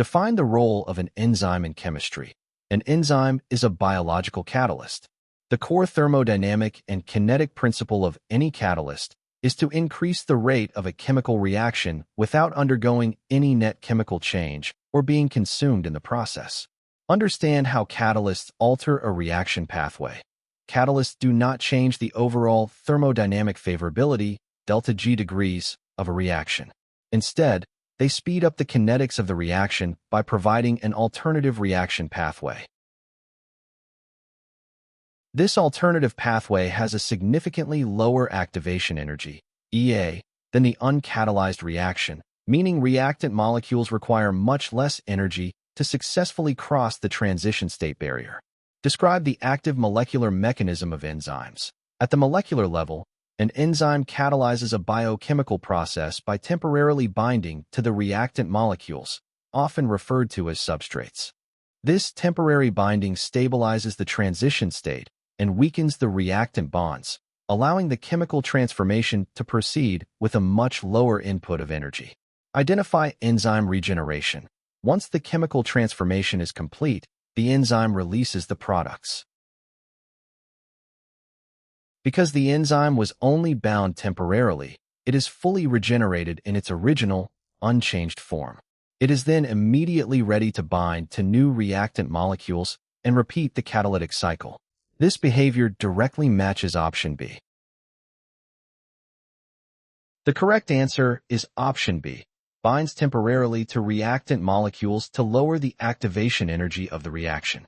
Define the role of an enzyme in chemistry. An enzyme is a biological catalyst. The core thermodynamic and kinetic principle of any catalyst is to increase the rate of a chemical reaction without undergoing any net chemical change or being consumed in the process. Understand how catalysts alter a reaction pathway. Catalysts do not change the overall thermodynamic favorability, delta G degrees, of a reaction. Instead, they speed up the kinetics of the reaction by providing an alternative reaction pathway. This alternative pathway has a significantly lower activation energy, EA, than the uncatalyzed reaction, meaning reactant molecules require much less energy to successfully cross the transition state barrier. Describe the active molecular mechanism of enzymes. At the molecular level, an enzyme catalyzes a biochemical process by temporarily binding to the reactant molecules, often referred to as substrates. This temporary binding stabilizes the transition state and weakens the reactant bonds, allowing the chemical transformation to proceed with a much lower input of energy. Identify enzyme regeneration. Once the chemical transformation is complete, the enzyme releases the products. Because the enzyme was only bound temporarily, it is fully regenerated in its original, unchanged form. It is then immediately ready to bind to new reactant molecules and repeat the catalytic cycle. This behavior directly matches option B. The correct answer is option B, binds temporarily to reactant molecules to lower the activation energy of the reaction.